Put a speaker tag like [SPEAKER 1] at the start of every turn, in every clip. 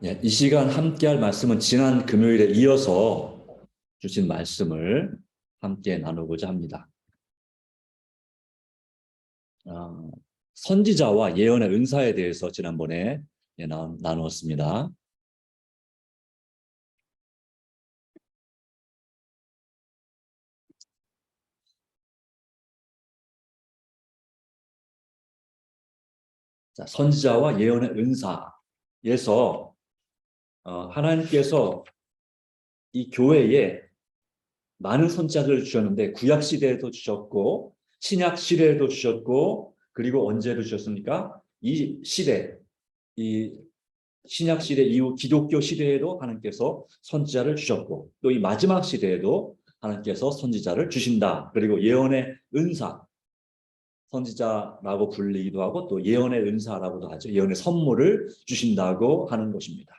[SPEAKER 1] 예, 이 시간 함께할 말씀은 지난 금요일에 이어서 주신 말씀을 함께 나누고자 합니다. 어, 선지자와 예언의 은사에 대해서 지난번에 나누었습니다. 자, 선지자와 예언의 은사에서 하나님께서 이 교회에 많은 선지자들을 주셨는데 구약 시대에도 주셨고 신약 시대에도 주셨고 그리고 언제도 주셨습니까? 이 시대, 이 신약 시대 이후 기독교 시대에도 하나님께서 선지자를 주셨고 또 이 마지막 시대에도 하나님께서 선지자를 주신다. 그리고 예언의 은사, 선지자라고 불리기도 하고 또 예언의 은사라고도 하죠. 예언의 선물을 주신다고 하는 것입니다.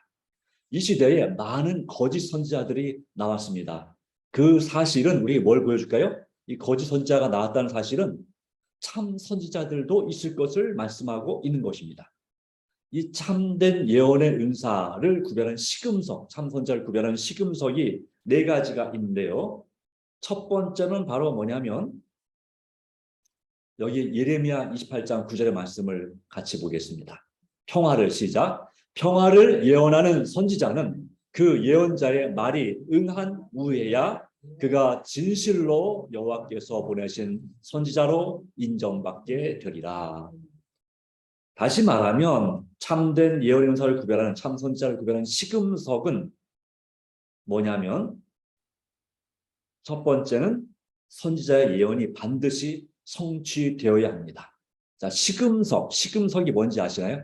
[SPEAKER 1] 이 시대에 많은 거짓 선지자들이 나왔습니다. 그 사실은 우리에게 뭘 보여줄까요? 이 거짓 선지자가 나왔다는 사실은 참 선지자들도 있을 것을 말씀하고 있는 것입니다. 이 참된 예언의 은사를 구별한 시금석, 참 선지자를 구별하는 시금석이 네 가지가 있는데요. 첫 번째는 바로 뭐냐면 여기 예레미야 28장 9절의 말씀을 같이 보겠습니다. 평화를 시작. 평화를 예언하는 선지자는 그 예언자의 말이 응한 후에야 그가 진실로 여호와께서 보내신 선지자로 인정받게 되리라. 다시 말하면 참된 예언의 은사를 구별하는 참 선지자를 구별하는 시금석은 뭐냐면 첫 번째는 선지자의 예언이 반드시 성취되어야 합니다. 자, 시금석이 뭔지 아시나요?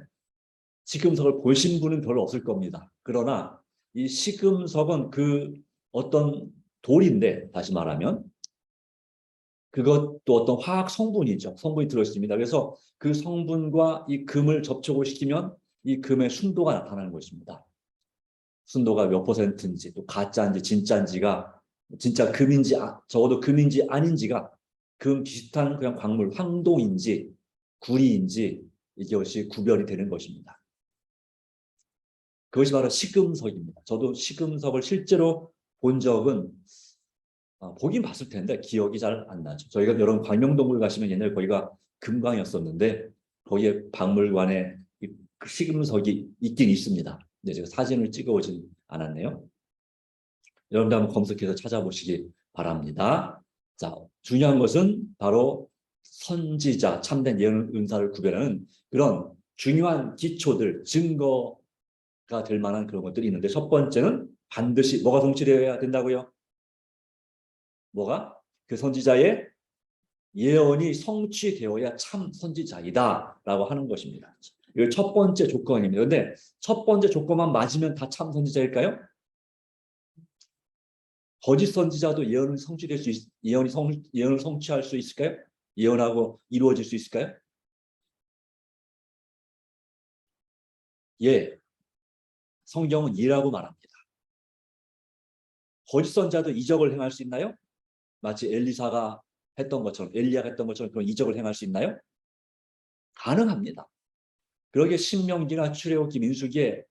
[SPEAKER 1] 시금석을 보신 분은 별로 없을 겁니다. 그러나 이 시금석은 그 어떤 돌인데 다시 말하면 그것도 어떤 화학 성분이죠. 성분이 들어있습니다. 그래서 그 성분과 이 금을 접촉을 시키면 이 금의 순도가 나타나는 것입니다. 순도가 몇 퍼센트인지 또 가짜인지 진짜인지가 진짜 금인지 적어도 금인지 아닌지가 금 비슷한 그냥 광물 황동인지 구리인지 이것이 구별이 되는 것입니다. 그것이 바로 시금석입니다. 저도 시금석을 실제로 본 적은 보긴 봤을 텐데 기억이 잘 안 나죠. 저희가 여러분 광명동굴 가시면 옛날에 거기가 금광이었었는데 거기에 박물관에 그 시금석이 있긴 있습니다. 근데 제가 사진을 찍어오진 않았네요. 여러분들 한번 검색해서 찾아보시기 바랍니다. 자, 중요한 것은 바로 선지자, 참된 예언 은사를 구별하는 그런 중요한 기초들, 증거가 될 만한 그런 것들이 있는데 첫 번째는 반드시 뭐가 성취되어야 된다고요? 뭐가? 그 선지자의 예언이 성취되어야 참 선지자이다라고 하는 것입니다. 이거 첫 번째 조건입니다. 그런데 첫 번째 조건만 맞으면 다 참 선지자일까요? 거짓 선지자도 예언을 성취할 수 있을까요? 예언하고 이루어질 수 있을까요? 예, 성경은 예라고 말합니다. 거짓 선지자도 이적을 행할 수 있나요? 마치 엘리사가 했던 것처럼 엘리야가 했던 것처럼 그런 이적을 행할 수 있나요? 가능합니다. 그러게 신명기나 출애굽기 민수기에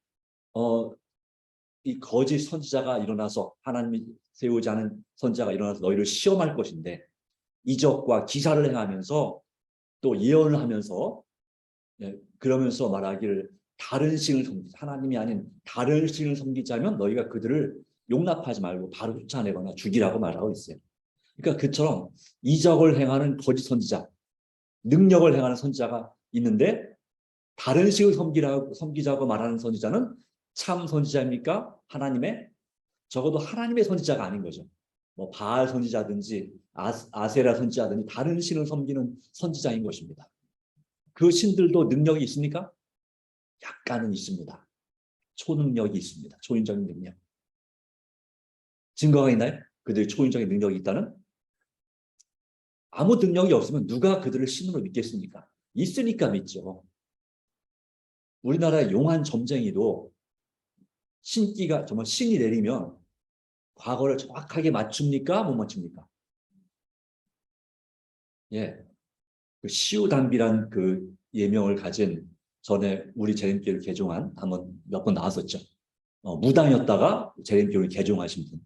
[SPEAKER 1] 이 거짓 선지자가 일어나서 하나님이 세우지 않은 선지자가 일어나서 너희를 시험할 것인데 이적과 기사를 행하면서 또 예언을 하면서 그러면서 말하기를 다른 신을 섬기자 하나님이 아닌 다른 신을 섬기자면 너희가 그들을 용납하지 말고 바로 쫓아내거나 죽이라고 말하고 있어요. 그러니까 그처럼 이적을 행하는 거짓 선지자, 능력을 행하는 선지자가 있는데 다른 신을 섬기자고 말하는 선지자는 참 선지자입니까? 적어도 하나님의 선지자가 아닌 거죠. 뭐 바알 선지자든지 아세라 선지자든지 다른 신을 섬기는 선지자인 것입니다. 그 신들도 능력이 있습니까? 약간은 있습니다. 초능력이 있습니다. 초인적인 능력. 증거가 있나요? 그들이 초인적인 능력이 있다는? 아무 능력이 없으면 누가 그들을 신으로 믿겠습니까? 있으니까 믿죠. 우리나라의 용한 점쟁이도 신기가 정말 신이 내리면 과거를 정확하게 맞춥니까? 못 맞춥니까? 예. 그 시우담비란 그 예명을 가진 전에 우리 재림교회를 개종한 한번 몇 번 나왔었죠. 무당이었다가 재림교회를 개종하신 분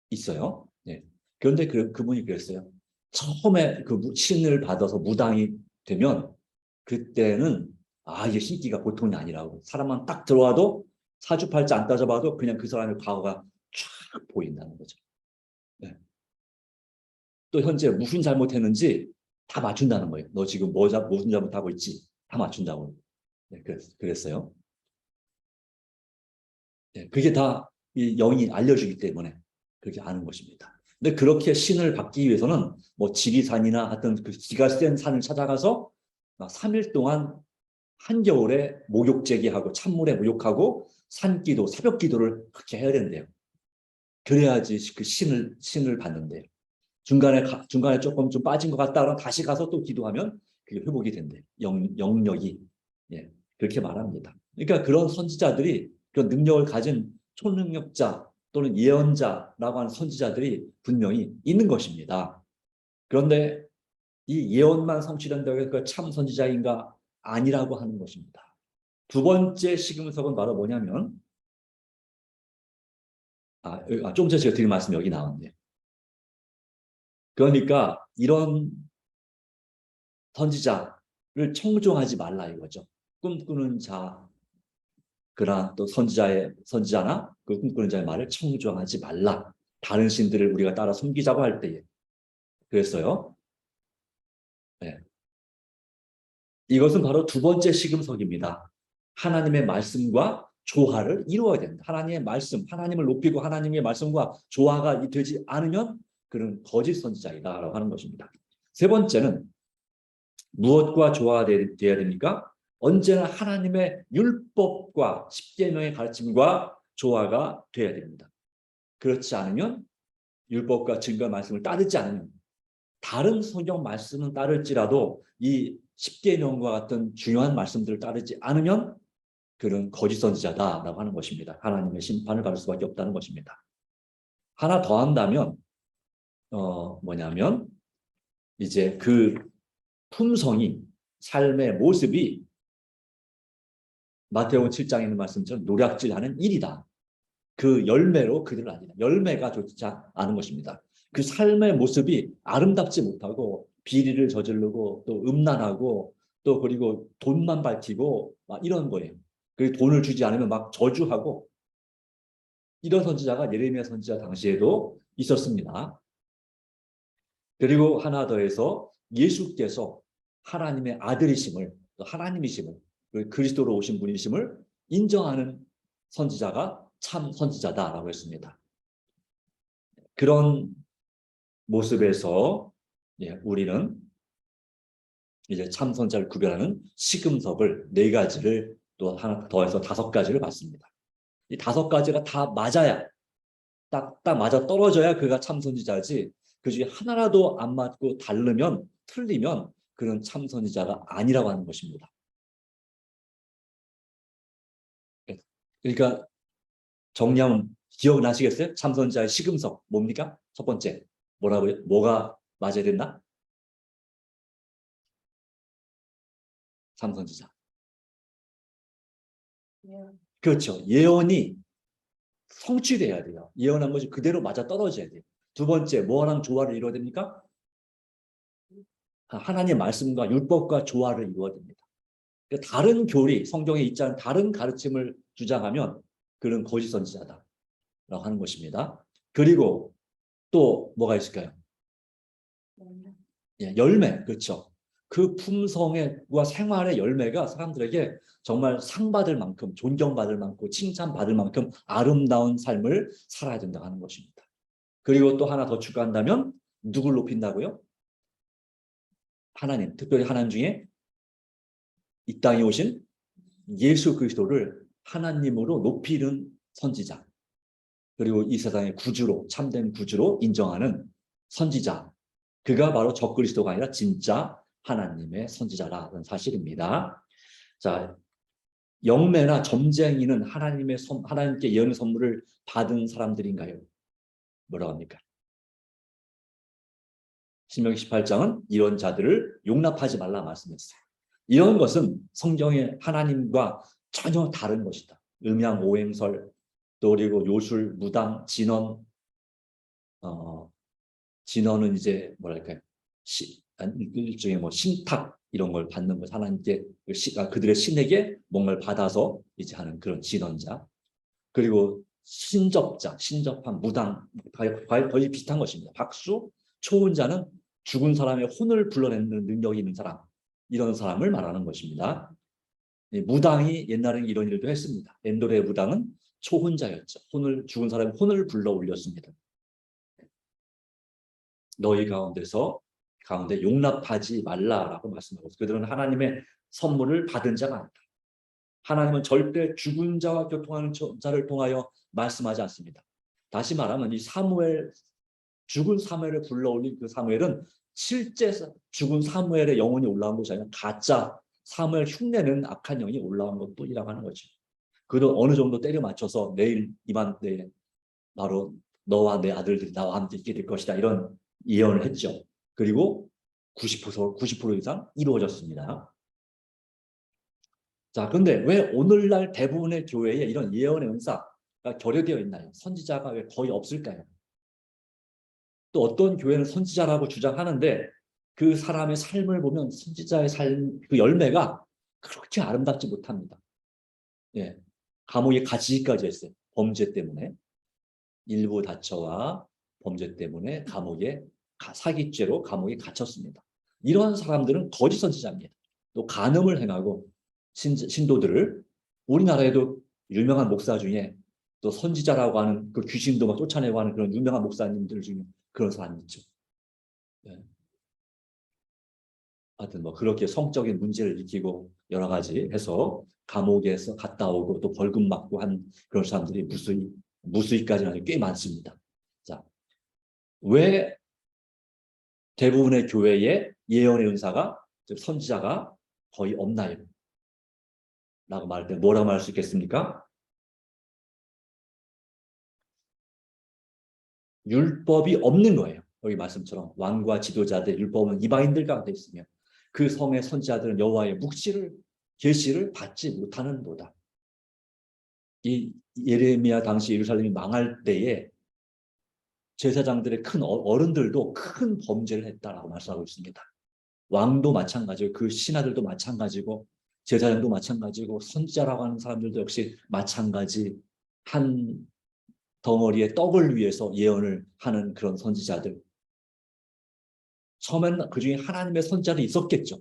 [SPEAKER 1] 있어요. 네. 그런데 그분이 그랬어요. 처음에 그 신을 받아서 무당이 되면 그때는 이게 신기가 보통이 아니라고. 사람만 딱 들어와도 사주팔자 안 따져봐도 그냥 그 사람의 과거가 쫙 보인다는 거죠. 네. 또 현재 무슨 잘못했는지 다 맞춘다는 거예요. 너 지금 무슨 잘못하고 있지? 다 맞춘다고. 네, 그랬어요. 네, 그게 다 이 영이 알려주기 때문에 그렇게 아는 것입니다. 근데 그렇게 신을 받기 위해서는 뭐 지리산이나 하여튼 그 기가 센 산을 찾아가서 3일 동안 한겨울에 목욕제기하고 찬물에 목욕하고 산기도, 새벽기도를 그렇게 해야 된대요. 그래야지 그 신을 받는데요. 중간에 조금 좀 빠진 것 같다 그러면 다시 가서 또 기도하면 그게 회복이 된대요. 영역이. 예, 그렇게 말합니다. 그러니까 그런 선지자들이 그런 능력을 가진 초능력자 또는 예언자라고 하는 선지자들이 분명히 있는 것입니다. 그런데 이 예언만 성취된다고 해서 참 선지자인가? 아니라고 하는 것입니다. 두 번째 시금석은 바로 뭐냐면 좀 전에 제가 드린 말씀이 여기 나왔네요. 그러니까 이런 선지자를 청종하지 말라 이거죠. 꿈꾸는 자, 그러나 또 선지자나 그 꿈꾸는 자의 말을 청종하지 말라. 다른 신들을 우리가 따라 섬기자고 할 때에 그랬어요. 네. 이것은 바로 두 번째 시금석입니다. 하나님의 말씀과 조화를 이루어야 됩니다. 하나님의 말씀, 하나님을 높이고 하나님의 말씀과 조화가 되지 않으면 그는 거짓 선지자이다라고 하는 것입니다. 세 번째는 무엇과 조화가 되어야 됩니까? 언제나 하나님의 율법과 십계명의 가르침과 조화가 되어야 됩니다. 그렇지 않으면 율법과 증거 말씀을 따르지 않으면 다른 성경 말씀은 따를지라도 이 십계명과 같은 중요한 말씀들을 따르지 않으면 그는 거짓 선지자다라고 하는 것입니다. 하나님의 심판을 받을 수밖에 없다는 것입니다. 하나 더 한다면 뭐냐면 이제 그 품성이 삶의 모습이 마태복음 7장에 있는 말씀처럼 노략질하는 일이다. 그 열매로 그들을 아니다. 열매가 좋지 않은 것입니다. 그 삶의 모습이 아름답지 못하고 비리를 저지르고 또 음란하고 또 그리고 돈만 밝히고 막 이런 거예요. 그리고 돈을 주지 않으면 막 저주하고 이런 선지자가 예레미야 선지자 당시에도 있었습니다. 그리고 하나 더해서 예수께서 하나님의 아들이심을 또 하나님이심을 그리스도로 오신 분이심을 인정하는 선지자가 참 선지자다라고 했습니다. 그런 모습에서 우리는 이제 참 선지자를 구별하는 시금석을 4가지를 또 하나 더해서 5가지를 봤습니다. 이 5가지가 다 맞아야 딱 맞아 떨어져야 그가 참 선지자지 그 중에 하나라도 안 맞고 다르면 틀리면 그는 참 선지자가 아니라고 하는 것입니다. 그러니까 정리하면 기억나시겠어요? 참 선지자의 시금석 뭡니까? 첫 번째 뭐라고요? 뭐가 맞아야 된다? 참 선지자. 그렇죠. 예언이 성취돼야 돼요. 예언한 것이 그대로 맞아 떨어져야 돼요. 두 번째 뭐랑 조화를 이루어야 됩니까? 하나님의 말씀과 율법과 조화를 이루어야 됩니다. 그러니까 다른 교리, 성경에 있지 않은 다른 가르침을 주장하면 그는 거짓 선지자다라고 하는 것입니다. 그리고 또 뭐가 있을까요? 열매, 그렇죠. 그 품성과 생활의 열매가 사람들에게 정말 상받을 만큼, 존경받을 만큼, 칭찬받을 만큼 아름다운 삶을 살아야 된다고 하는 것입니다. 그리고 또 하나 더 추가한다면 누굴 높인다고요? 하나님, 특별히 하나님 중에 이 땅에 오신 예수 그리스도를 하나님으로 높이는 선지자, 그리고 이 세상의 구주로, 참된 구주로 인정하는 선지자, 그가 바로 적그리스도가 아니라 진짜 하나님의 선지자라는 사실입니다. 자, 영매나 점쟁이는 하나님께 예언의 선물을 받은 사람들인가요? 뭐라고 합니까? 신명기 18장은 이런 자들을 용납하지 말라 말씀했어요. 이런 것은 성경의 하나님과 전혀 다른 것이다. 음양, 오행설, 또 그리고 요술, 무당, 진언, 진언은 이제 뭐랄까요, 일종의 뭐 신탁 이런 걸 받는 것, 하나님께 그들의 신에게 뭔가를 받아서 이제 하는 그런 진언자. 그리고 신접자, 신접한 무당, 거의 비슷한 것입니다. 박수, 초혼자는 죽은 사람의 혼을 불러내는 능력이 있는 사람, 이런 사람을 말하는 것입니다. 무당이 옛날에 이런 일도 했습니다. 엔도레 무당은 초혼자였죠. 죽은 사람의 혼을 불러 올렸습니다. 너희 가운데 용납하지 말라라고 말씀하고, 그들은 하나님의 선물을 받은 자가 아니다. 하나님은 절대 죽은 자와 교통하는 자를 통하여 말씀하지 않습니다. 다시 말하면 이 사무엘, 죽은 사무엘을 불러올린 그 사무엘은 실제 죽은 사무엘의 영혼이 올라온 것이 아니라 가짜 사무엘 흉내는 악한 영이 올라온 것뿐이라고 하는 거죠. 그도 어느 정도 때려 맞춰서 내일 이맘때에 바로 너와 내 아들들이 나와 함께 있게 될 것이다, 이런 예언을 했죠. 그리고 90% 이상 이루어졌습니다. 자, 그런데 왜 오늘날 대부분의 교회에 이런 예언의 은사가 결여되어 있나요? 선지자가 왜 거의 없을까요? 또 어떤 교회는 선지자라고 주장하는데 그 사람의 삶을 보면 선지자의 삶, 그 열매가 그렇게 아름답지 못합니다. 예, 감옥에 갇히기까지 했어요. 범죄 때문에. 일부 다처와 범죄 때문에 사기죄로 감옥에 갇혔습니다. 이러한 사람들은 거짓 선지자입니다. 또 간음을 행하고 신도들을, 우리나라에도 유명한 목사 중에 또 선지자라고 하는 그 귀신도 막 쫓아내고 하는 그런 유명한 목사님들 중에 그런 사람이 있죠. 네. 하여튼 뭐 그렇게 성적인 문제를 일으키고 여러 가지 해서 감옥에서 갔다 오고 또 벌금 맞고 한 그런 사람들이 무수히까지는 아주 꽤 많습니다. 자, 왜 대부분의 교회에 예언의 은사가, 즉 선지자가 거의 없나요? 라고 말할 때 뭐라고 말할 수 있겠습니까? 율법이 없는 거예요. 여기 말씀처럼 왕과 지도자들, 율법은 이방인들 가운데 있으며 그 성의 선지자들은 여호와의 계시를 받지 못하는도다. 이 예레미야 당시 예루살렘이 망할 때에 제사장들의 큰 어른들도 큰 범죄를 했다라고 말씀하고 있습니다. 왕도 마찬가지고 그 신하들도 마찬가지고 제사장도 마찬가지고 선지자라고 하는 사람들도 역시 마찬가지, 한 덩어리의 떡을 위해서 예언을 하는 그런 선지자들. 처음에는 그 중에 하나님의 선지자도 있었겠죠.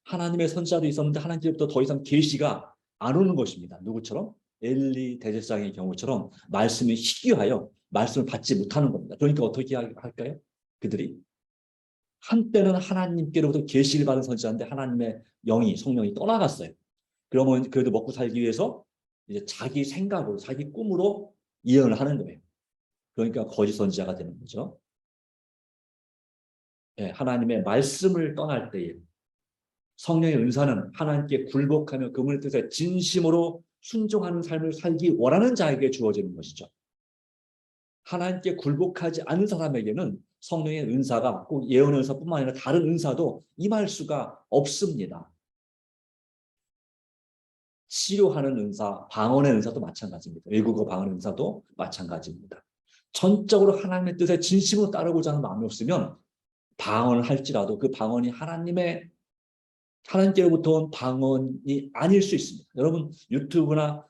[SPEAKER 1] 하나님의 선지자도 있었는데 하나님께로부터 더 이상 계시가 안 오는 것입니다. 누구처럼? 엘리 대제사장의 경우처럼 말씀이 희귀하여 말씀을 받지 못하는 겁니다. 그러니까 어떻게 할까요? 그들이 한때는 하나님께로부터 계시를 받은 선지자인데 하나님의 성령이 떠나갔어요. 그러면 그래도 먹고 살기 위해서 이제 자기 생각으로, 자기 꿈으로 예언을 하는 거예요. 그러니까 거짓 선지자가 되는 거죠. 네, 하나님의 말씀을 떠날 때에 성령의 은사는 하나님께 굴복하며 그분의 뜻에 진심으로 순종하는 삶을 살기 원하는 자에게 주어지는 것이죠. 하나님께 굴복하지 않은 사람에게는 성령의 은사가 꼭 예언 은사뿐만 아니라 다른 은사도 임할 수가 없습니다. 치료하는 은사, 방언의 은사도 마찬가지입니다. 외국어 방언 은사도 마찬가지입니다. 전적으로 하나님의 뜻에 진심으로 따르고자 하는 마음이 없으면 방언을 할지라도 그 방언이 하나님께로부터 온 방언이 아닐 수 있습니다. 여러분 유튜브나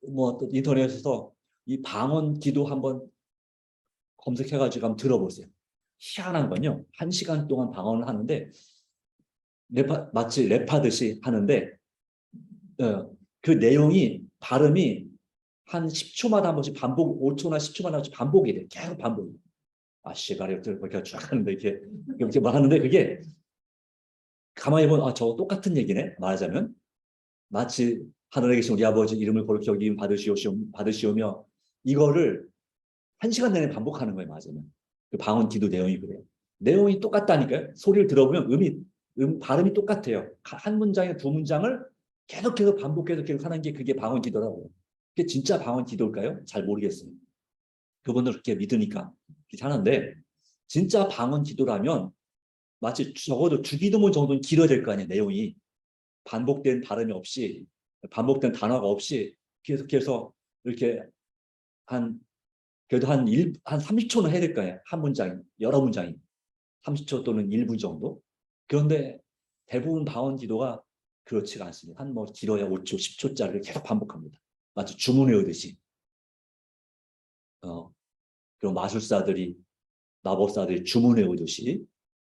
[SPEAKER 1] 뭐 인터넷에서 이 방언 기도 한번 검색해가지고 한번 들어보세요. 희한한 건요, 1시간 동안 방언을 하는데 마치 랩하듯이 하는데 그 내용이, 발음이 한 10초마다 한 번씩 5초나 10초마다 한 번씩 반복이 돼요. 계속 반복이. 시가리들 그렇게 쫙 하는데 이렇게 말하는데 그게 가만히 보면 저거 똑같은 얘기네. 말하자면 마치 하늘에 계신 우리 아버지 이름을 거룩히 여김 받으시오며 이거를 1시간 내내 반복하는 거예요. 맞으면 그 방언 기도 내용이 그래요. 내용이 똑같다니까요. 소리를 들어보면 발음이 똑같아요. 한 문장에 두 문장을 계속해서 반복해서 계속 하는 게 그게 방언 기도라고요. 그게 진짜 방언 기도일까요? 잘 모르겠어요. 그분들 그렇게 믿으니까 그렇게 하는데, 진짜 방언 기도라면 마치 적어도 주기도문 정도는 길어야 될 거 아니에요. 내용이 반복된 발음이 없이, 반복된 단어가 없이 계속해서 이렇게 그래도 한 30초는 해야 될 거예요. 한 문장이, 여러 문장이. 30초 또는 1분 정도. 그런데 대부분 방언 기도가 그렇지가 않습니다. 한 뭐 길어야 5초, 10초짜리를 계속 반복합니다. 마치 주문 외우듯이. 그런 마술사들이, 마법사들이 주문 외우듯이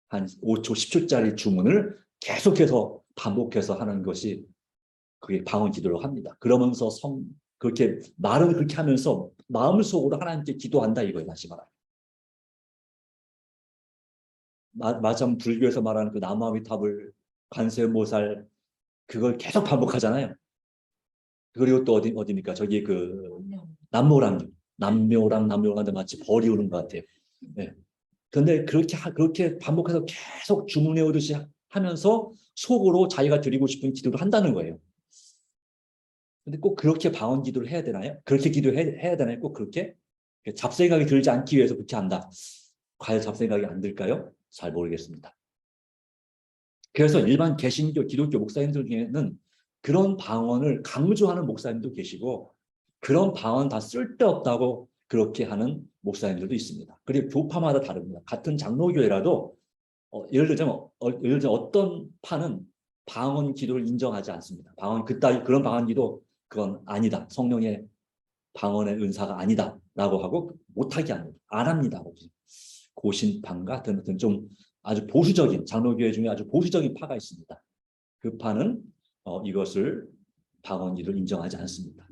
[SPEAKER 1] 한 5초, 10초짜리 주문을 계속해서 반복해서 하는 것이 그게 방언 기도라고 합니다. 그러면서 그렇게 말은 그렇게 하면서 마음속으로 하나님께 기도한다 이거예요. 다시 말하면. 마참 불교에서 말하는 그 나무아미탑을 관세음보살 그걸 계속 반복하잖아요. 그리고 또 어디입니까? 저기 그 남묘랑인데 마치 벌이 오는 것 같아요. 네. 그런데 그렇게 반복해서 계속 주문해 오듯이 하면서 속으로 자기가 드리고 싶은 기도를 한다는 거예요. 근데 꼭 그렇게 방언 기도를 해야 되나요? 그렇게 기도해야 되나요? 꼭 그렇게? 잡생각이 들지 않기 위해서 그렇게 한다. 과연 잡생각이 안 들까요? 잘 모르겠습니다. 그래서 일반 개신교, 기독교 목사님들 중에는 그런 방언을 강조하는 목사님도 계시고 그런 방언 다 쓸데없다고 그렇게 하는 목사님들도 있습니다. 그리고 교파마다 다릅니다. 같은 장로교회라도 예를 들자면 어떤 파는 방언 기도를 인정하지 않습니다. 그런 방언 기도 그건 아니다. 성령의 방언의 은사가 아니다라고 하고 못하게 합니다. 안 합니다. 고신파인가 같은 좀 아주 보수적인 장로교회 중에 아주 보수적인 파가 있습니다. 그 파는 이것을 방언 기도를 인정하지 않습니다.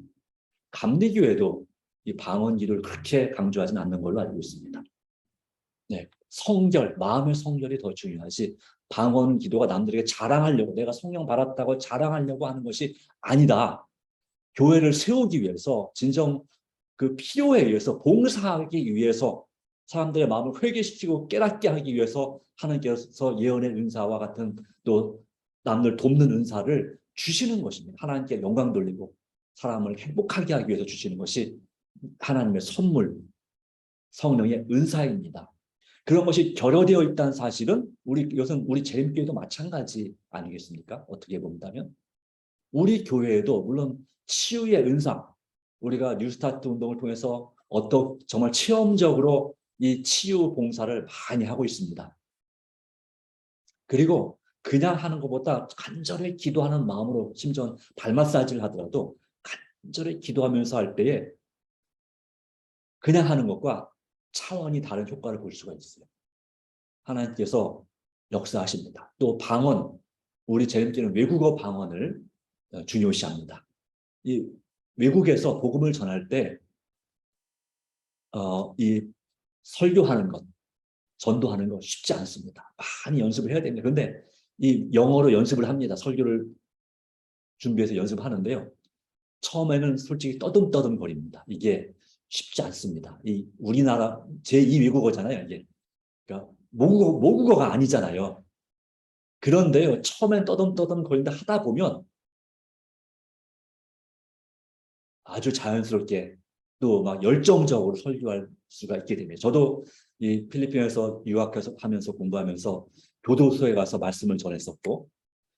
[SPEAKER 1] 감리교회도 이 방언 기도를 그렇게 강조하지는 않는 걸로 알고 있습니다. 네, 마음의 성결이 더 중요하지 방언 기도가 남들에게 자랑하려고 내가 성령 받았다고 자랑하려고 하는 것이 아니다. 교회를 세우기 위해서 진정 그 필요에 의해서 봉사하기 위해서 사람들의 마음을 회개시키고 깨닫게 하기 위해서 하나님께서 예언의 은사와 같은 또 남들 돕는 은사를 주시는 것입니다. 하나님께 영광 돌리고 사람을 행복하게 하기 위해서 주시는 것이 하나님의 선물, 성령의 은사입니다. 그런 것이 결여되어 있다는 사실은 이것은 우리 재림교회도 마찬가지 아니겠습니까? 어떻게 본다면 우리 교회에도 물론 치유의 은사, 우리가 뉴스타트 운동을 통해서 정말 체험적으로 이 치유 봉사를 많이 하고 있습니다. 그리고 그냥 하는 것보다 간절히 기도하는 마음으로 심지어 발 마사지를 하더라도 간절히 기도하면서 할 때에 그냥 하는 것과 차원이 다른 효과를 볼 수가 있어요. 하나님께서 역사하십니다. 또 방언, 우리 재림교회는 외국어 방언을 중요시합니다. 이 외국에서 복음을 전할 때 이 설교하는 것, 전도하는 것 쉽지 않습니다. 많이 연습을 해야 됩니다. 그런데 이 영어로 연습을 합니다. 설교를 준비해서 연습하는데요. 처음에는 솔직히 떠듬떠듬 거립니다. 이게 쉽지 않습니다. 이 우리나라 제2 외국어잖아요. 이게 그러니까 모국어가 아니잖아요. 그런데요, 처음엔 떠듬떠듬 거린다 하다 보면 아주 자연스럽게 또 막 열정적으로 설교할 수가 있게 됩니다. 저도 이 필리핀에서 유학해서 하면서 공부하면서 교도소에 가서 말씀을 전했었고,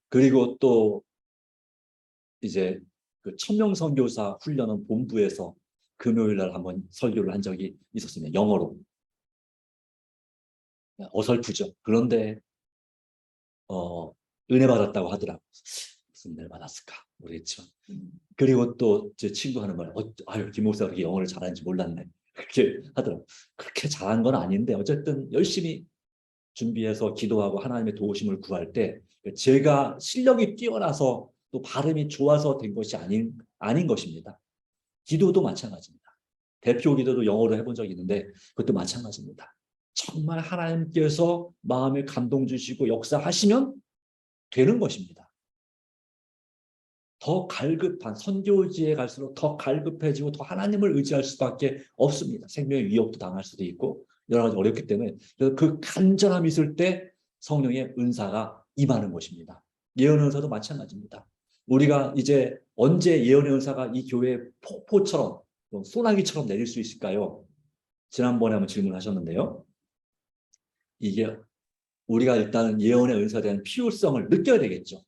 [SPEAKER 1] 그리고 또 이제 그 천명 선교사 훈련은 본부에서 금요일 날 한번 설교를 한 적이 있었습니다. 영어로. 어설프죠. 그런데 은혜 받았다고 하더라고요. 무슨 은혜를 받았을까 모르겠지만. 그리고 또 제 친구 하는 말, 아유 김 목사가 그렇게 영어를 잘하는지 몰랐네. 그렇게 하더라고요. 그렇게 잘한 건 아닌데 어쨌든 열심히 준비해서 기도하고 하나님의 도우심을 구할 때 제가 실력이 뛰어나서 또 발음이 좋아서 된 것이 아닌 것입니다. 기도도 마찬가지입니다. 대표 기도도 영어로 해본 적이 있는데 그것도 마찬가지입니다. 정말 하나님께서 마음에 감동 주시고 역사하시면 되는 것입니다. 더 갈급한 선교지에 갈수록 더 갈급해지고 더 하나님을 의지할 수밖에 없습니다. 생명의 위협도 당할 수도 있고 여러 가지 어렵기 때문에 그 간절함이 있을 때 성령의 은사가 임하는 것입니다. 예언의 은사도 마찬가지입니다. 우리가 이제 언제 예언의 은사가 이 교회에 폭포처럼 소나기처럼 내릴 수 있을까요? 지난번에 한번 질문하셨는데요. 이게 우리가 일단은 예언의 은사에 대한 필요성을 느껴야 되겠죠.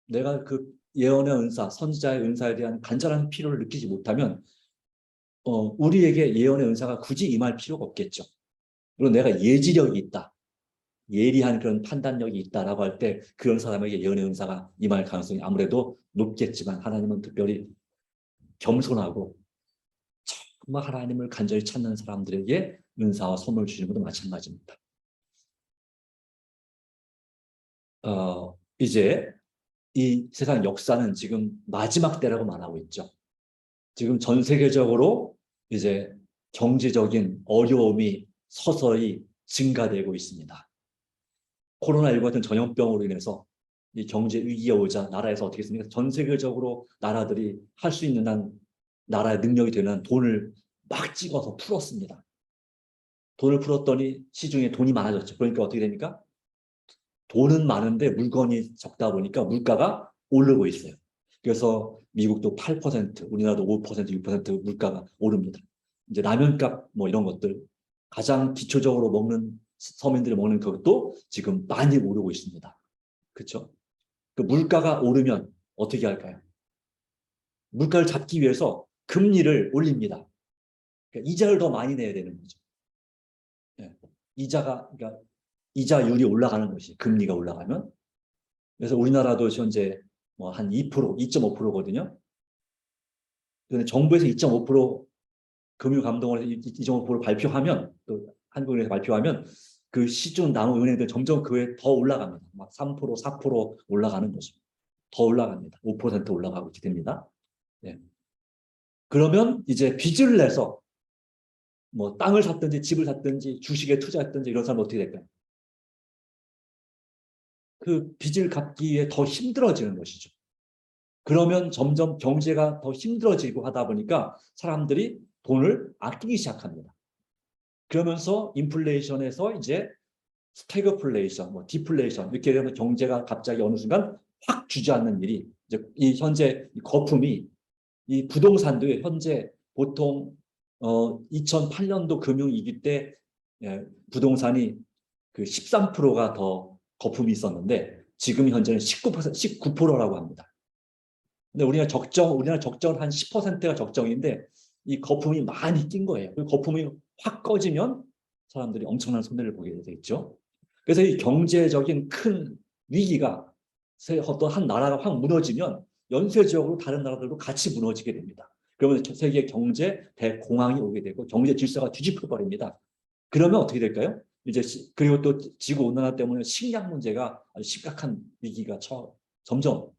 [SPEAKER 1] 내가 그 예언의 은사, 선지자의 은사에 대한 간절한 필요를 느끼지 못하면 우리에게 예언의 은사가 굳이 임할 필요가 없겠죠. 물론 내가 예지력이 있다, 예리한 그런 판단력이 있다라고 할 때 그런 사람에게 예언의 은사가 임할 가능성이 아무래도 높겠지만 하나님은 특별히 겸손하고 정말 하나님을 간절히 찾는 사람들에게 은사와 선물을 주시는 것도 마찬가지입니다. 이제 이 세상 역사는 지금 마지막 때라고 말하고 있죠. 지금 전 세계적으로 이제 경제적인 어려움이 서서히 증가되고 있습니다. 코로나19 같은 전염병으로 인해서 이 경제 위기가 오자 나라에서 어떻게 했습니까? 전 세계적으로 나라들이 할 수 있는 한 나라의 능력이 되는 돈을 막 찍어서 풀었습니다. 돈을 풀었더니 시중에 돈이 많아졌죠. 그러니까 어떻게 됩니까? 돈은 많은데 물건이 적다 보니까 물가가 오르고 있어요. 그래서 미국도 8%, 우리나라도 5%, 6% 물가가 오릅니다. 이제 라면값 뭐 이런 것들 가장 기초적으로 먹는 서민들이 먹는 것도 지금 많이 오르고 있습니다. 그렇죠? 그 물가가 오르면 어떻게 할까요? 물가를 잡기 위해서 금리를 올립니다. 그러니까 이자를 더 많이 내야 되는 거죠. 네. 그러니까 이자율이 올라가는 것이 금리가 올라가면. 그래서 우리나라도 현재 뭐 한 2%, 2.5%거든요. 근데 정부에서 2.5% 금융감독원에서 2.5% 발표하면 또 한국은행에서 발표하면 그 시중 남은 은행들 점점 그 외에 더 올라갑니다. 막 3%, 4% 올라가는 거죠. 더 올라갑니다. 5% 올라가고 이렇게 됩니다. 네. 그러면 이제 빚을 내서 뭐 땅을 샀든지 집을 샀든지 주식에 투자했든지 이런 사람은 어떻게 될까요? 그 빚을 갚기 위해 더 힘들어지는 것이죠. 그러면 점점 경제가 더 힘들어지고 하다 보니까 사람들이 돈을 아끼기 시작합니다. 그러면서 인플레이션에서 이제 스태그플레이션, 뭐 디플레이션 이렇게 되면 경제가 갑자기 어느 순간 확 주저앉는 일이 이제 이 현재 거품이 이 부동산도 현재 보통 2008년도 금융위기 때 부동산이 그 13%가 더 거품이 있었는데 지금 현재는 19%라고 합니다. 근데 우리나라 적정 한 10%가 적정인데 이 거품이 많이 낀 거예요. 그 거품이 확 꺼지면 사람들이 엄청난 손해를 보게 되겠죠. 그래서 이 경제적인 큰 위기가 어떤 한 나라가 확 무너지면 연쇄적으로 다른 나라들도 같이 무너지게 됩니다. 그러면 세계 경제 대공황이 오게 되고 경제 질서가 뒤집혀 버립니다. 그러면 어떻게 될까요? 이제 그리고 또 지구 온난화 때문에 식량 문제가 아주 심각한 위기가 점점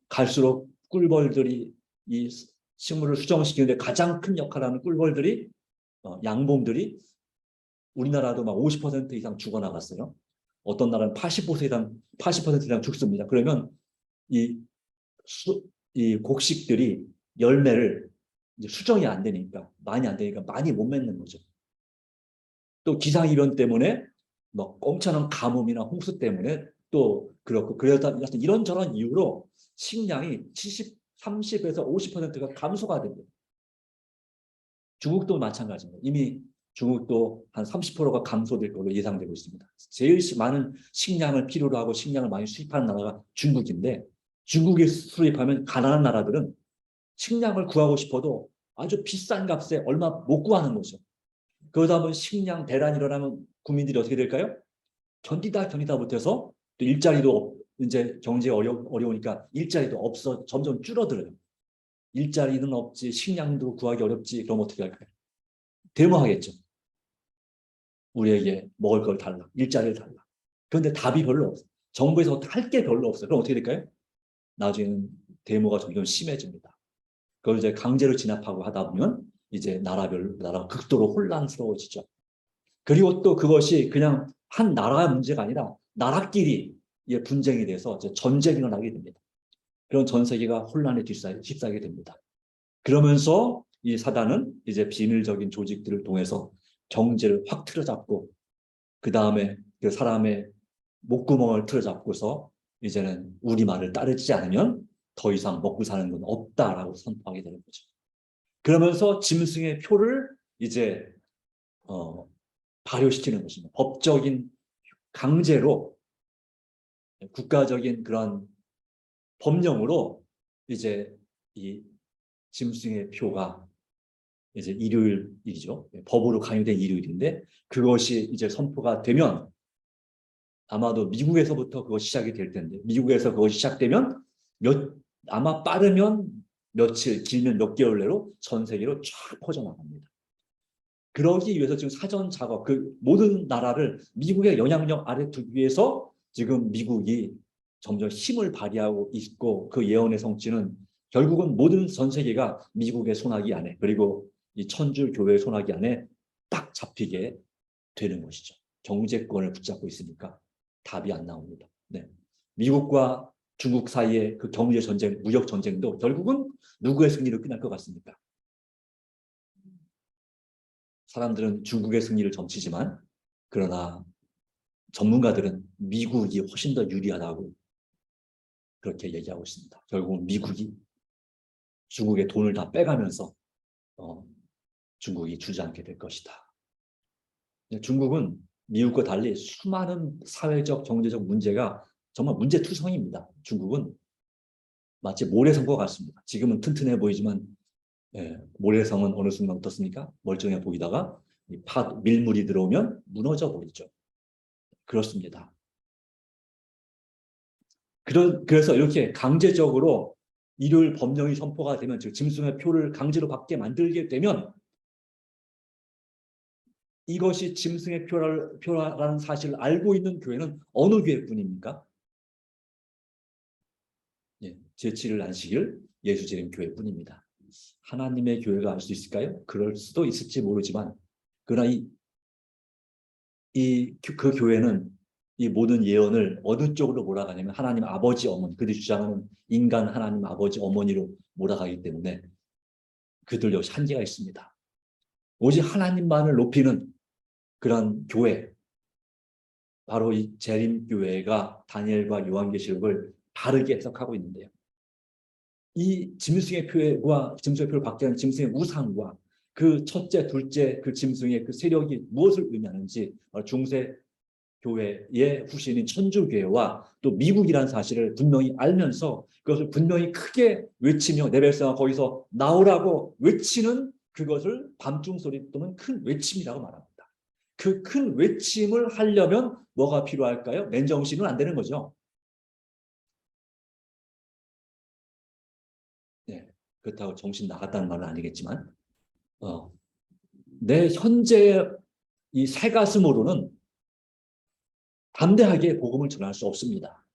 [SPEAKER 1] 갈수록 꿀벌들이 이 식물을 수정시키는데 가장 큰 역할을 하는 꿀벌들이 양봉들이 우리나라도 막 50% 이상 죽어나갔어요. 어떤 나라는 80% 이상 죽습니다. 그러면 이, 이 곡식들이 열매를 이제 수정이 안 되니까 많이 못 맺는 거죠. 또 기상이변 때문에 뭐 엄청난 가뭄이나 홍수 때문에 또 그렇고 그러다 이런저런 이유로 식량이 30에서 50%가 감소가 됩니다. 중국도 마찬가지입니다. 이미 중국도 한 30%가 감소될 걸로 예상되고 있습니다. 제일 많은 식량을 필요로 하고 식량을 많이 수입하는 나라가 중국인데 중국에 수입하면 가난한 나라들은 식량을 구하고 싶어도 아주 비싼 값에 얼마 못 구하는 거죠. 그러다 보면 식량 대란이 일어나면 국민들이 어떻게 될까요? 견디다 못해서 또 일자리도 이제 경제가 어려우니까 일자리도 없어 점점 줄어들어요. 일자리는 없지 식량도 구하기 어렵지 그럼 어떻게 할까요? 데모하겠죠. 우리에게 먹을 걸 달라. 일자리를 달라. 그런데 답이 별로 없어요. 정부에서 할 게 별로 없어요. 그럼 어떻게 될까요? 나중에는 데모가 점점 심해집니다. 그걸 이제 강제로 진압하고 하다 보면 이제 나라가 극도로 혼란스러워지죠. 그리고 또 그것이 그냥 한 나라의 문제가 아니라 나라끼리 분쟁이 돼서 이제 전쟁이 일어나게 됩니다. 그런 전 세계가 혼란에 휩싸이게 됩니다. 그러면서 이 사단은 이제 비밀적인 조직들을 통해서 경제를 확 틀어잡고 그 다음에 그 사람의 목구멍을 틀어잡고서 이제는 우리 말을 따르지 않으면 더 이상 먹고 사는 건 없다라고 선포하게 되는 거죠. 그러면서 짐승의 표를 이제 발효시키는 것입니다. 법적인 강제로 국가적인 그런 법령으로 이제 이 짐승의 표가 이제 일요일이죠. 법으로 강요된 일요일인데 그것이 이제 선포가 되면 아마도 미국에서부터 그것이 시작이 될 텐데 미국에서 그것이 시작되면 아마 빠르면 며칠 길면 몇 개월 내로 전 세계로 쫙 퍼져나갑니다. 그러기 위해서 지금 사전 작업 그 모든 나라를 미국의 영향력 아래 두기 위해서 지금 미국이 점점 힘을 발휘하고 있고 그 예언의 성취는 결국은 모든 전 세계가 미국의 손아귀 안에 그리고 이 천주 교회의 손아귀 안에 딱 잡히게 되는 것이죠. 경제권을 붙잡고 있으니까 답이 안 나옵니다. 네. 미국과 중국 사이의 그 경제 전쟁, 무역 전쟁도 결국은 누구의 승리로 끝날 것 같습니까? 사람들은 중국의 승리를 점치지만 그러나 전문가들은 미국이 훨씬 더 유리하다고 그렇게 얘기하고 있습니다. 결국은 미국이 중국의 돈을 다 빼가면서 중국이 주지 않게 될 것이다. 중국은 미국과 달리 수많은 사회적, 경제적 문제가 정말 문제투성입니다. 중국은 마치 모래성과 같습니다. 지금은 튼튼해 보이지만 모래성은 어느 순간 어떻습니까? 멀쩡해 보이다가 밀물이 들어오면 무너져 버리죠. 그렇습니다. 그래서 이렇게 강제적으로 일요일 법령이 선포가 되면 즉 짐승의 표를 강제로 받게 만들게 되면 이것이 짐승의 표라는 사실을 알고 있는 교회는 어느 교회뿐입니까? 제7일 안식일 예수재림 교회뿐입니다. 하나님의 교회가 할 수 있을까요? 그럴 수도 있을지 모르지만 그러나 그 교회는 이 모든 예언을 어느 쪽으로 몰아가냐면 하나님 아버지 어머니 그들이 주장하는 인간 하나님 아버지 어머니로 몰아가기 때문에 그들 역시 한계가 있습니다. 오직 하나님만을 높이는 그런 교회 바로 이 재림교회가 다니엘과 요한계시록을 바르게 해석하고 있는데요. 이 짐승의 표와 짐승의 표를 받게 하는 짐승의 우상과 그 첫째, 둘째 그 짐승의 그 세력이 무엇을 의미하는지 중세 교회의 후신인 천주교회와 또 미국이라는 사실을 분명히 알면서 그것을 분명히 크게 외치며 내 백성아 거기서 나오라고 외치는 그것을 밤중 소리 또는 큰 외침이라고 말합니다. 그 큰 외침을 하려면 뭐가 필요할까요? 맨정신은 안 되는 거죠. 네, 그렇다고 정신 나갔다는 말은 아니겠지만 내 현재 이 새 가슴으로는 담대하게 복음을 전할 수 없습니다.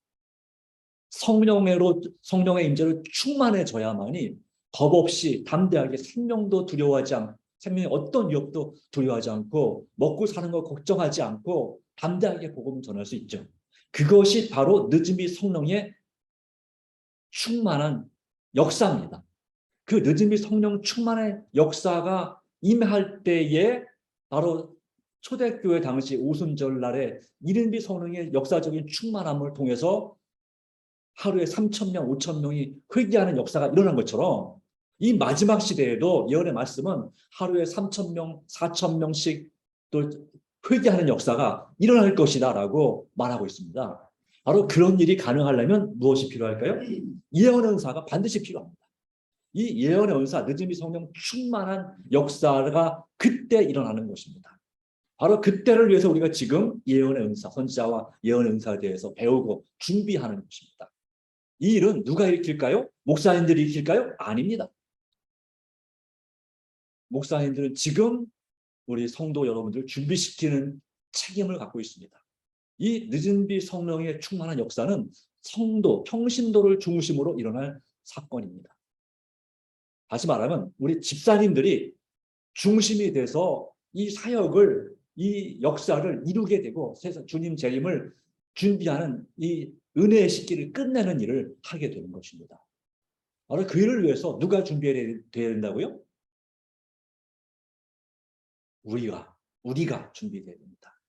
[SPEAKER 1] 성령의 임재로 충만해져야만이 겁 없이 담대하게 생명도 두려워하지 않고 생명의 어떤 위협도 두려워하지 않고 먹고 사는 거 걱정하지 않고 담대하게 복음을 전할 수 있죠. 그것이 바로 늦음이 성령의 충만한 역사입니다. 그 늦음이 성령 충만의 역사가 임할 때에 바로 초대교회 당시 오순절날에 이른비 성령의 역사적인 충만함을 통해서 하루에 3,000명, 5,000명이 회개하는 역사가 일어난 것처럼 이 마지막 시대에도 예언의 말씀은 하루에 3,000명, 4,000명씩 또 회개하는 역사가 일어날 것이다 라고 말하고 있습니다. 바로 그런 일이 가능하려면 무엇이 필요할까요? 예언의 은사가 반드시 필요합니다. 이 예언의 은사, 늦음이 성령 충만한 역사가 그때 일어나는 것입니다. 바로 그때를 위해서 우리가 지금 예언의 은사, 선지자와 예언의 은사에 대해서 배우고 준비하는 것입니다. 이 일은 누가 일으킬까요? 목사님들이 일으킬까요? 아닙니다. 목사님들은 지금 우리 성도 여러분들 준비시키는 책임을 갖고 있습니다. 이 늦은 비 성령의 충만한 역사는 성도, 평신도를 중심으로 일어날 사건입니다. 다시 말하면 우리 집사님들이 중심이 돼서 이 사역을, 이 역사를 이루게 되고 주님 재림을 준비하는 이 은혜의 시기를 끝내는 일을 하게 되는 것입니다. 바로 그 일을 위해서 누가 준비해야 된다고요? 우리가 준비돼야 됩니다.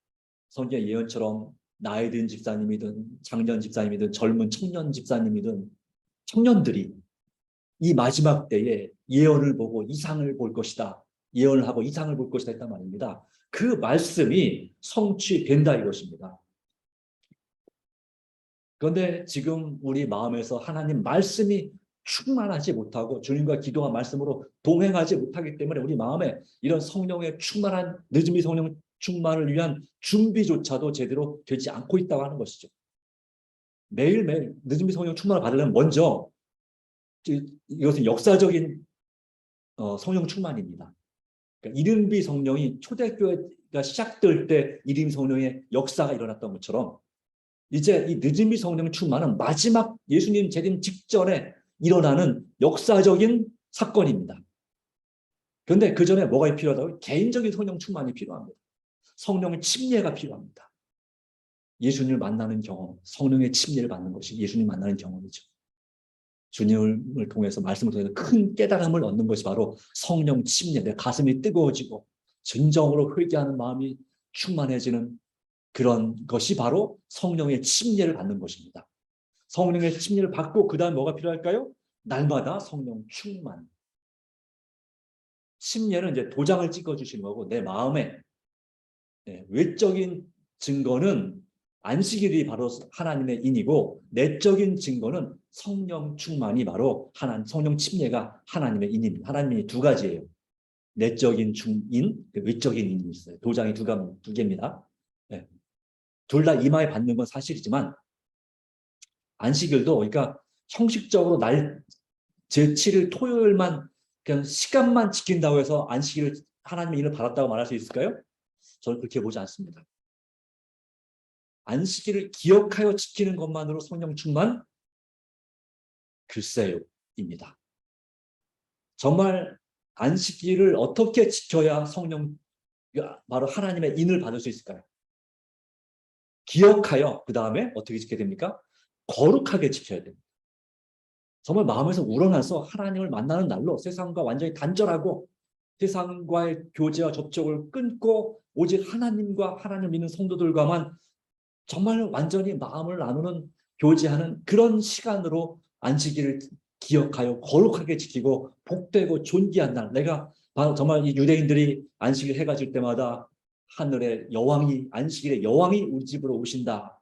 [SPEAKER 1] 성경 예언처럼 나이 든 집사님이든 장년 집사님이든 젊은 청년 집사님이든 청년들이 이 마지막 때에 예언을 보고 이상을 볼 것이다. 예언을 하고 이상을 볼 것이다 했단 말입니다. 그 말씀이 성취된다 이것입니다. 그런데 지금 우리 마음에서 하나님 말씀이 충만하지 못하고 주님과 기도와 말씀으로 동행하지 못하기 때문에 우리 마음에 이런 성령의 충만한 늦음이 성령 충만을 위한 준비조차도 제대로 되지 않고 있다고 하는 것이죠. 매일매일 늦음이 성령 충만을 받으려면 먼저 이것은 역사적인 성령 충만입니다. 그러니까 이른비 성령이 초대교회가 시작될 때 이른비 성령의 역사가 일어났던 것처럼 이제 이 늦은비 성령 충만은 마지막 예수님 재림 직전에 일어나는 역사적인 사건입니다. 그런데 그 전에 뭐가 필요하다고? 개인적인 성령 충만이 필요합니다. 성령의 침례가 필요합니다. 예수님을 만나는 경험, 성령의 침례를 받는 것이 예수님 만나는 경험이죠. 주님을 통해서 말씀을 통해서 큰 깨달음을 얻는 것이 바로 성령 침례, 내 가슴이 뜨거워지고 진정으로 회개하는 마음이 충만해지는 그런 것이 바로 성령의 침례를 받는 것입니다. 성령의 침례를 받고 그 다음 뭐가 필요할까요? 날마다 성령 충만. 침례는 이제 도장을 찍어주시는 거고 내 마음에 외적인 증거는 안식일이 바로 하나님의 인이고 내적인 증거는 성령 충만이 바로 성령 침례가 하나님의 인입니다. 하나님이 두 가지예요. 내적인 인, 외적인 인이 있어요. 도장이 두 개입니다. 네. 둘 다 이마에 받는 건 사실이지만 안식일도 그러니까 형식적으로 제7일 토요일만 그냥 시간만 지킨다고 해서 안식일을 하나님의 인을 받았다고 말할 수 있을까요? 저는 그렇게 보지 않습니다. 안식일을 기억하여 지키는 것만으로 성령 충만? 글쎄요입니다. 정말 안식일을 어떻게 지켜야 성령 바로 하나님의 인을 받을 수 있을까요? 기억하여 그 다음에 어떻게 지켜야 됩니까? 거룩하게 지켜야 됩니다. 정말 마음에서 우러나서 하나님을 만나는 날로 세상과 완전히 단절하고 세상과의 교제와 접촉을 끊고 오직 하나님과 하나님을 믿는 성도들과만 정말 완전히 마음을 나누는 교제하는 그런 시간으로 안식일을 기억하여 거룩하게 지키고 복되고 존귀한 날. 내가 정말 이 유대인들이 안식일 해가 질 때마다 하늘의 여왕이 안식일에 여왕이 우리 집으로 오신다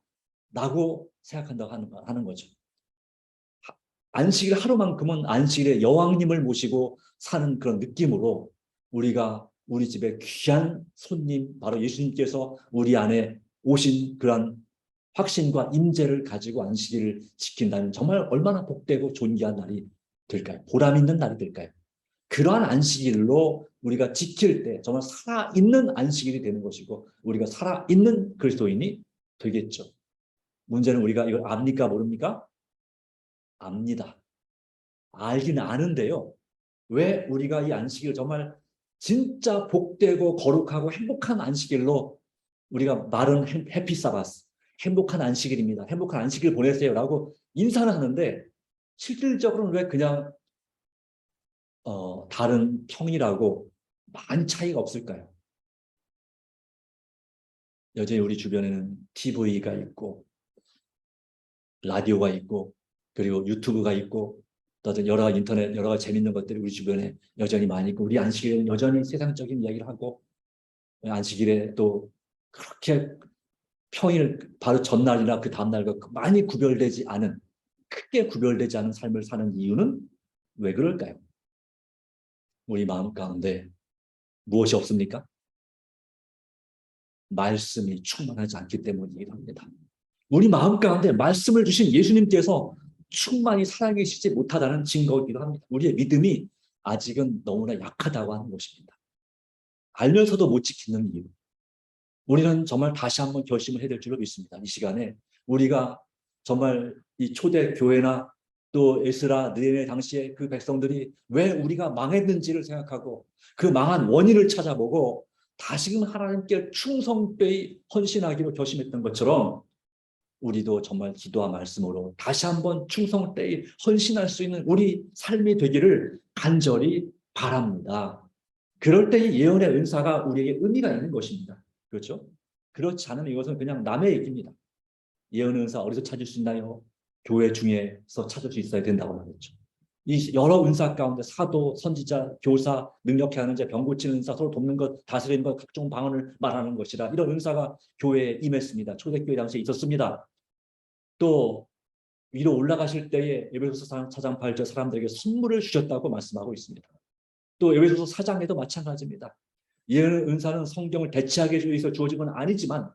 [SPEAKER 1] 라고 생각한다고 하는 거죠. 안식일 하루만큼은 안식일에 여왕님을 모시고 사는 그런 느낌으로 우리가 우리 집에 귀한 손님 바로 예수님께서 우리 안에 오신 그런 확신과 임재를 가지고 안식일을 지킨다면 정말 얼마나 복되고 존귀한 날이 될까요? 보람 있는 날이 될까요? 그러한 안식일로 우리가 지킬 때 정말 살아있는 안식일이 되는 것이고 우리가 살아있는 그리스도인이 되겠죠. 문제는 우리가 이걸 압니까 모릅니까? 압니다. 알기는 아는데요. 왜 우리가 이 안식일을 정말 진짜 복되고 거룩하고 행복한 안식일로 우리가 말은 해피 사바스, 행복한 안식일입니다. 행복한 안식일 보내세요 라고 인사는 하는데 실질적으로는 왜 그냥 다른 평일하고 많이 차이가 없을까요? 여전히 우리 주변에는 TV가 있고 라디오가 있고 그리고 유튜브가 있고 또 여러 가지 인터넷 여러 가지 재밌는 것들이 우리 주변에 여전히 많이 있고 우리 안식일에는 여전히 세상적인 이야기를 하고 안식일에 또 그렇게 평일 바로 전날이나 그 다음날과 많이 구별되지 않은 크게 구별되지 않은 삶을 사는 이유는 왜 그럴까요? 우리 마음 가운데 무엇이 없습니까? 말씀이 충만하지 않기 때문이기도 합니다. 우리 마음 가운데 말씀을 주신 예수님께서 충만히 살아계시지 못하다는 증거이기도 합니다. 우리의 믿음이 아직은 너무나 약하다고 하는 것입니다. 알면서도 못 지키는 이유. 우리는 정말 다시 한번 결심을 해야 될 줄로 믿습니다. 이 시간에 우리가 정말 이 초대 교회나 또 에스라, 느헤미야 당시에 그 백성들이 왜 우리가 망했는지를 생각하고 그 망한 원인을 찾아보고 다시금 하나님께 충성되이 헌신하기로 결심했던 것처럼 우리도 정말 기도와 말씀으로 다시 한번 충성되이 헌신할 수 있는 우리 삶이 되기를 간절히 바랍니다. 그럴 때 예언의 은사가 우리에게 의미가 있는 것입니다. 그렇죠? 그렇지 않으면 이것은 그냥 남의 얘기입니다. 예언의 은사 어디서 찾을 수 있나요? 교회 중에서 찾을 수 있어야 된다고 말했죠. 이 여러 은사 가운데 사도, 선지자, 교사, 능력케 하는 자, 병 고치는 은사, 서로 돕는 것, 다스리는 것, 각종 방언을 말하는 것이라 이런 은사가 교회에 임했습니다. 초대교회 당시에 있었습니다. 또 위로 올라가실 때에 에베소서 4장 8절 사람들에게 선물을 주셨다고 말씀하고 있습니다. 또 에베소서 4장에도 마찬가지입니다. 예언의 은사는 성경을 대체하기 위해서 주어진 건 아니지만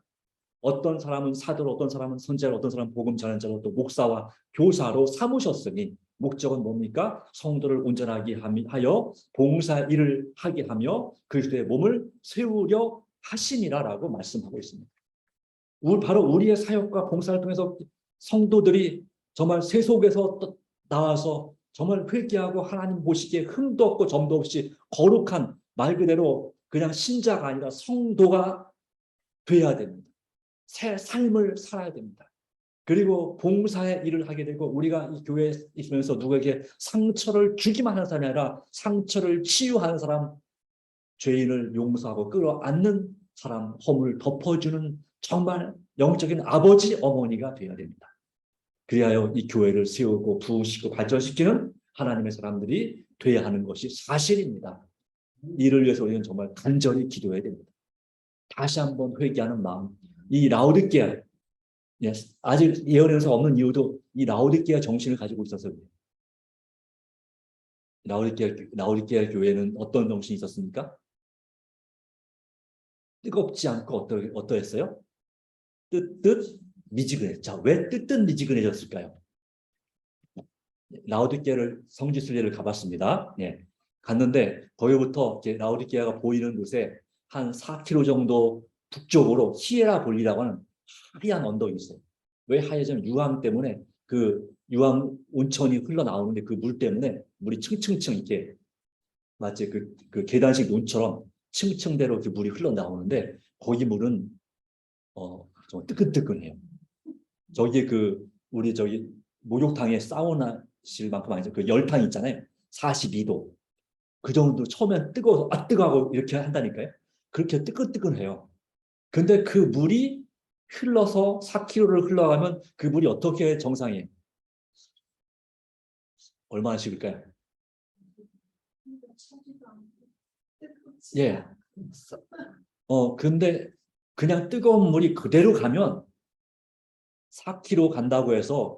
[SPEAKER 1] 어떤 사람은 사도로, 어떤 사람은 선지자로, 어떤 사람은 복음 전환자로, 또 목사와 교사로 삼으셨으니 목적은 뭡니까? 성도를 온전하게 하여 봉사 일을 하게 하며 그리스도의 몸을 세우려 하심이라라고 말씀하고 있습니다. 바로 우리의 사역과 봉사를 통해서 성도들이 정말 세속에서 나와서 정말 회개하고 하나님 보시기에 흠도 없고 점도 없이 거룩한, 말 그대로 그냥 신자가 아니라 성도가 돼야 됩니다. 새 삶을 살아야 됩니다. 그리고 봉사의 일을 하게 되고 우리가 이 교회에 있으면서 누구에게 상처를 주기만 하는 사람이 아니라 상처를 치유하는 사람, 죄인을 용서하고 끌어안는 사람, 허물을 덮어주는 정말 영적인 아버지, 어머니가 되어야 됩니다. 그리하여 이 교회를 세우고 부으시고 발전시키는 하나님의 사람들이 되어야 하는 것이 사실입니다. 이를 위해서 우리는 정말 간절히 기도해야 됩니다. 다시 한번 회개하는 마음. 이 라오디게아, 아직 예언에서 없는 이유도 이 라오디게아 정신을 가지고 있어서 그래요. 라오디게아 교회는 어떤 정신이 있었습니까? 뜨겁지 않고 어떠했어요? 뜨뜻 미지근해. 자, 왜 뜨뜻 미지근해졌을까요? 라오디게아를 성지순례를 가봤습니다. 예. 갔는데 거기부터 이제 라오디게아가 보이는 곳에 한 4km 정도 북쪽으로 히에라 볼리라고 하는 하얀 언덕이 있어요. 왜 하얘지면 유황 때문에 그 유황 온천이 흘러나오는데 그 물 때문에 물이 층층층 이렇게 마치 그 계단식 논처럼 층층대로 이렇게 물이 흘러나오는데 거기 물은 좀 뜨끈뜨끈해요. 저기 우리 저기 목욕탕에 사우나실만큼 아니죠. 그 열탕 있잖아요. 42도. 그 정도 처음엔 뜨거워서 뜨거워 이렇게 한다니까요. 그렇게 뜨끈뜨끈해요. 근데 그 물이 흘러서 4km를 흘러가면 그 물이 어떻게 정상이에요? 얼마나 식을까요? 예. 근데 그냥 뜨거운 물이 그대로 가면 4km 간다고 해서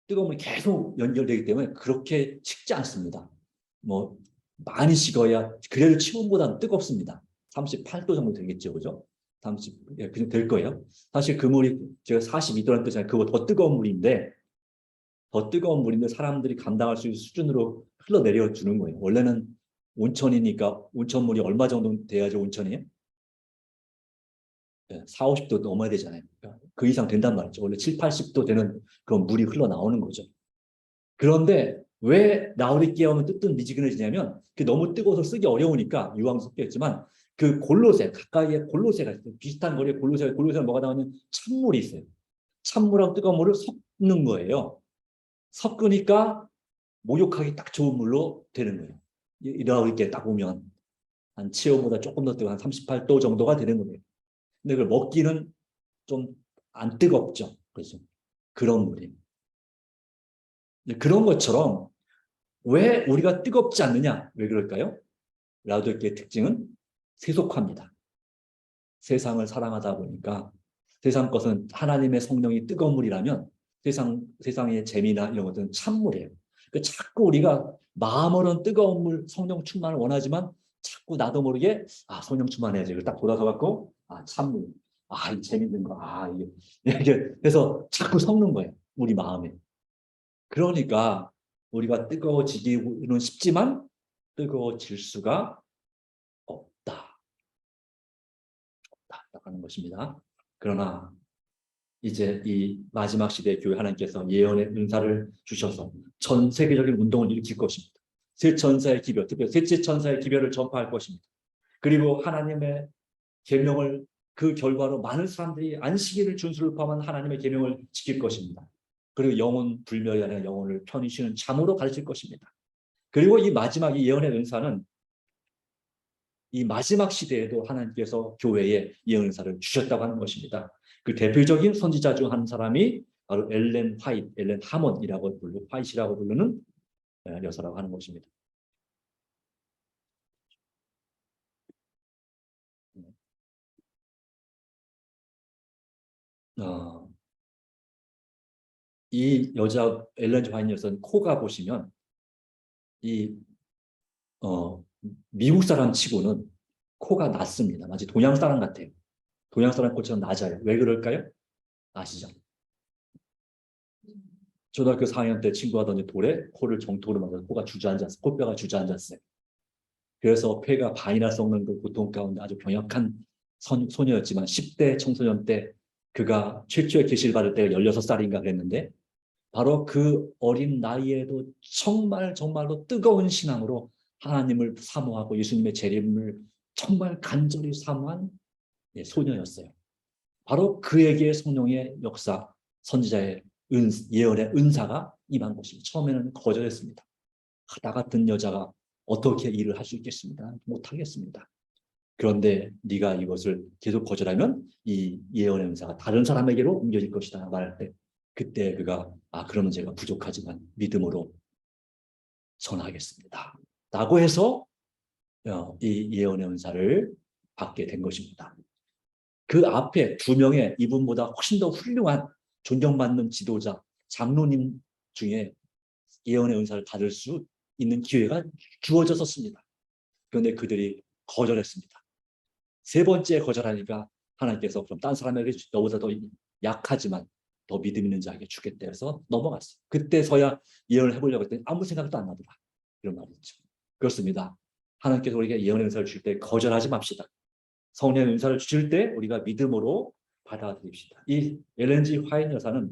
[SPEAKER 1] 뜨거운 물이 계속 연결되기 때문에 그렇게 식지 않습니다. 뭐 많이 식어야 그래도 체온보다는 뜨겁습니다. 38도 정도 되겠죠, 그죠? 30, 예, 그냥 될 거예요. 사실 그 물이 제가 42도라는 뜻이 아니라 그거 더 뜨거운 물인데 사람들이 감당할 수 있는 수준으로 흘러내려 주는 거예요. 원래는 온천이니까 온천물이 얼마 정도 돼야지 온천이에요? 4, 50도 넘어야 되잖아요. 그 이상 된단 말이죠. 원래 7, 80도 되는 그런 물이 흘러나오는 거죠. 그런데 왜 나우리 깨우면 뜨뜻 미지근해지냐면 그게 너무 뜨거워서 쓰기 어려우니까 유황도 섞여있지만 그 골로새, 가까이에 골로새가 있어요. 비슷한 거리에 골로새가 뭐가 나오냐면 찬물이 있어요. 찬물하고 뜨거운 물을 섞는 거예요. 섞으니까 목욕하기 딱 좋은 물로 되는 거예요. 이렇게 딱 보면 한 체온보다 조금 더 뜨거 한 38도 정도가 되는 거예요. 근데 그걸 먹기는 좀 안 뜨겁죠. 그래서 그런 물이에요. 그런 것처럼 왜 우리가 뜨겁지 않느냐? 왜 그럴까요? 라우디게의 특징은 세속화입니다. 세상을 사랑하다 보니까 세상 것은 하나님의 성령이 뜨거운 물이라면 세상의 재미나 이런 것들은 찬물이에요. 그러니까 자꾸 우리가 마음으로는 뜨거운 물, 성령 충만을 원하지만 자꾸 나도 모르게 성령 충만해야지. 딱 돌아서 갖고 찬물, 이 재밌는 거, 이게 그래서 자꾸 섞는 거예요. 우리 마음에. 그러니까 우리가 뜨거워지기는 쉽지만 뜨거워질 수가 없다. 하는 것입니다. 그러나 이제 이 마지막 시대의 교회 하나님께서 예언의 은사를 주셔서 전 세계적인 운동을 일으킬 것입니다. 새 천사의 기별, 특별히 셋째 천사의 기별을 전파할 것입니다. 그리고 하나님의 계명을 그 결과로 많은 사람들이 안식일을 준수를 포함한 하나님의 계명을 지킬 것입니다. 그리고 영혼 불멸이 아니라 영혼을 편히 쉬는 잠으로 가르칠 것입니다. 그리고 이 마지막 이 예언의 은사는 이 마지막 시대에도 하나님께서 교회에 예언 은사를 주셨다고 하는 것입니다. 그 대표적인 선지자 중 한 사람이 바로 엘렌 하몬이라고 화이트이라고 부르는 여사라고 하는 것입니다. 어, 이 여자 엘렌 화이트 여사는 코가 보시면 이 미국 사람 치고는 코가 낮습니다. 마치 동양 사람 같아요. 동양 사람 코처럼 낮아요. 왜 그럴까요? 아시죠? 초등학교 4학년 때 친구하더니 돌에 코를 정통으로 맞아서 코가 주저앉았어요. 코뼈가 주저앉았어요. 그래서 폐가 반이나 썩는 그 고통 가운데 아주 병약한 소녀였지만 10대 청소년 때 그가 최초의 계시를 받을 때가 16살인가 그랬는데 바로 그 어린 나이에도 정말로 뜨거운 신앙으로 하나님을 사모하고 예수님의 재림을 정말 간절히 사모한 소녀였어요. 바로 그에게 성령의 역사, 선지자의 예언의 은사가 임한 것입니다. 처음에는 거절했습니다. 나 같은 여자가 어떻게 일을 할 수 있겠습니다. 못하겠습니다. 그런데 네가 이것을 계속 거절하면 이 예언의 은사가 다른 사람에게로 옮겨질 것이다 말할 때 그때 그가 그러면 제가 부족하지만 믿음으로 전하겠습니다. 라고 해서 이 예언의 은사를 받게 된 것입니다. 그 앞에 두 명의 이분보다 훨씬 더 훌륭한 존경받는 지도자, 장로님 중에 예언의 은사를 받을 수 있는 기회가 주어졌었습니다. 그런데 그들이 거절했습니다. 세 번째 거절하니까 하나님께서 그럼 딴 사람에게 너보다 더 약하지만 더 믿음 있는 자에게 주겠다 해서 넘어갔어요. 그때서야 예언을 해보려고 했더니 아무 생각도 안 나더라. 이런 말이 있죠. 그렇습니다. 하나님께서 우리에게 예언의 은사를 주실 때 거절하지 맙시다. 성령의 은사를 주실 때 우리가 믿음으로 받아들입시다. 이 엘렌 G 화이트 여사는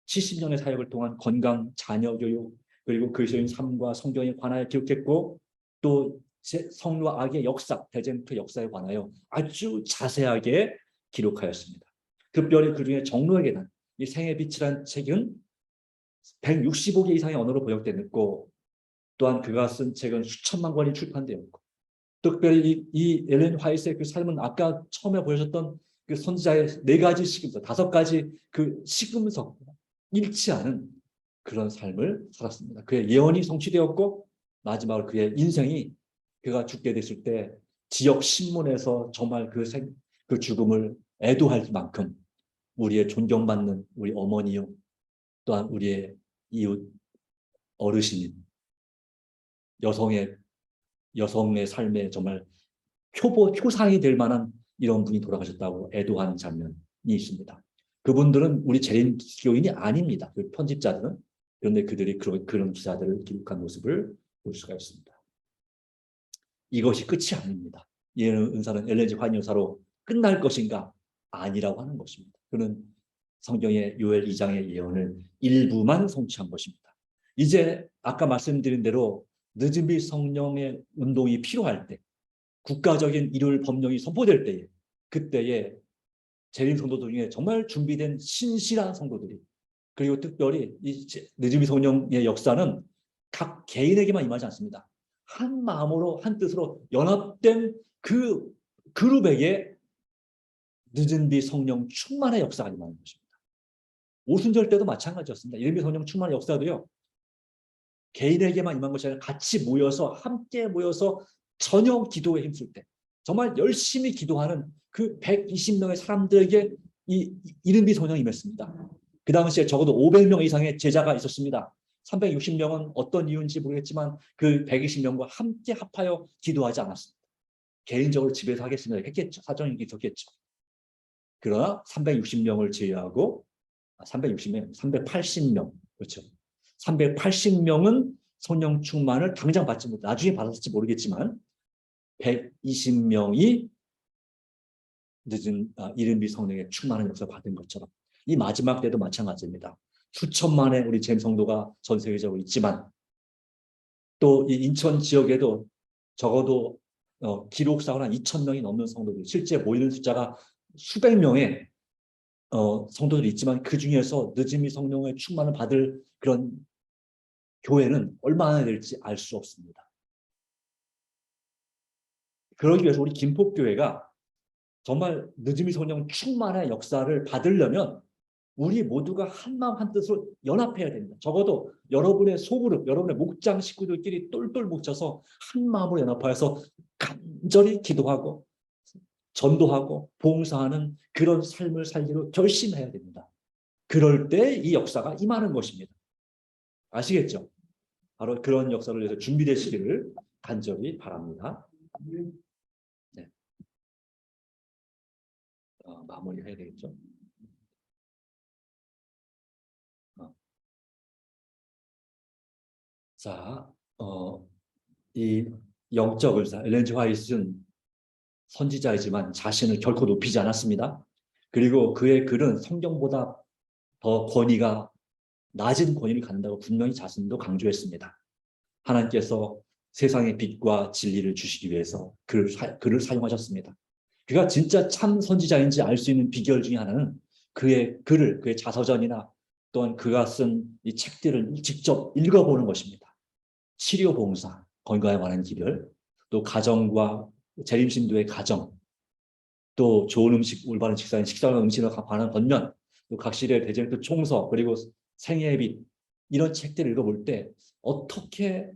[SPEAKER 1] 70년의 사역을 통한 건강, 자녀 교육, 그리고 그리스도인 삶과 성경에 관하여 기록했고 또 성과 악의 역사, 대쟁투 역사에 관하여 아주 자세하게 기록하였습니다. 특별히 그중에 정로의 계단, 이 생의 빛이라는 책은 165개 이상의 언어로 번역되었고 또한 그가 쓴 책은 수천만 권이 출판되었고 특별히 이 엘렌 화이트의 그 삶은 아까 처음에 보여줬던 그 선지자의 4가지 시금석, 5가지 그 시금석 잃지 않은 그런 삶을 살았습니다. 그의 예언이 성취되었고 마지막으로 그의 인생이 그가 죽게 됐을 때 지역 신문에서 정말 그 죽음을 애도할 만큼 우리의 존경받는 우리 어머니요 또한 우리의 이웃 어르신인 여성의 삶에 정말 표상이 될 만한 이런 분이 돌아가셨다고 애도하는 장면이 있습니다. 그분들은 우리 재림교인이 아닙니다. 그 편집자들은. 그런데 그들이 그런 기사들을 기록한 모습을 볼 수가 있습니다. 이것이 끝이 아닙니다. 예언의 은사는 엘렌 G 화이트 여사로 끝날 것인가? 아니라고 하는 것입니다. 그는 성경의 요엘 2장의 예언을 일부만 성취한 것입니다. 이제 아까 말씀드린 대로 늦은비 성령의 운동이 필요할 때 국가적인 일요일 법령이 선포될 때에 그때에 재림 성도들 중에 정말 준비된 신실한 성도들이 그리고 특별히 이 늦은비 성령의 역사는 각 개인에게만 임하지 않습니다. 한 마음으로 한 뜻으로 연합된 그 그룹에게 늦은비 성령 충만의 역사가 임하는 것입니다. 오순절 때도 마찬가지였습니다. 이른비 성령 충만의 역사도요. 개인에게만 임한 것이 아니라 같이 모여서 함께 모여서 저녁 기도에 힘쓸 때 정말 열심히 기도하는 그 120명의 사람들에게 이 이른비 성령이 임했습니다. 그 당시에 적어도 500명 이상의 제자가 있었습니다. 360명은 어떤 이유인지 모르겠지만 그 120명과 함께 합하여 기도하지 않았습니다. 개인적으로 집에서 하겠습니다. 했겠죠. 사정이 있었겠죠. 그러나 360명을 제외하고 360명, 380명 그렇죠. 380명은 성령 충만을 당장 받지 못해 나중에 받았을지 모르겠지만 120명이 늦은 이른비 성령의 충만한 역사 받은 것처럼 이 마지막 때도 마찬가지입니다. 수천만의 우리 잼 성도가 전 세계적으로 있지만 또 이 인천 지역에도 적어도 기록상으로 한 2,000명이 넘는 성도들 실제 모이는 숫자가 수백 명의 성도들이 있지만 그 중에서 늦은비 성령의 충만을 받을 그런 교회는 얼마나 될지 알 수 없습니다. 그러기 위해서 우리 김포교회가 정말 늦은비 성령 충만의 역사를 받으려면 우리 모두가 한마음 한뜻으로 연합해야 됩니다. 적어도 여러분의 소그룹, 여러분의 목장 식구들끼리 똘똘 뭉쳐서 한마음으로 연합하여서 간절히 기도하고 전도하고 봉사하는 그런 삶을 살기로 결심해야 됩니다. 그럴 때 이 역사가 임하는 것입니다. 아시겠죠? 바로 그런 역사를 위해서 준비되시기를 간절히 바랍니다. 네. 마무리해야 되겠죠? 자, 이 영적 의사 엘렌 G 화이트는 선지자이지만 자신을 결코 높이지 않았습니다. 그리고 그의 글은 성경보다 더 권위가 낮은 권위를 갖는다고 분명히 자신도 강조했습니다. 하나님께서 세상의 빛과 진리를 주시기 위해서 그를 사용하셨습니다. 그가 진짜 참 선지자인지 알 수 있는 비결 중에 하나는 그의 글을, 그의 자서전이나 또한 그가 쓴 이 책들을 직접 읽어보는 것입니다. 치료봉사, 건강에 관한 기별, 또 가정과 재림신도의 가정, 또 좋은 음식, 올바른 식사인 식사와 음식에 관한 권면, 또 각실의 대제도 총서, 그리고 생애의 빛, 이런 책들을 읽어볼 때 어떻게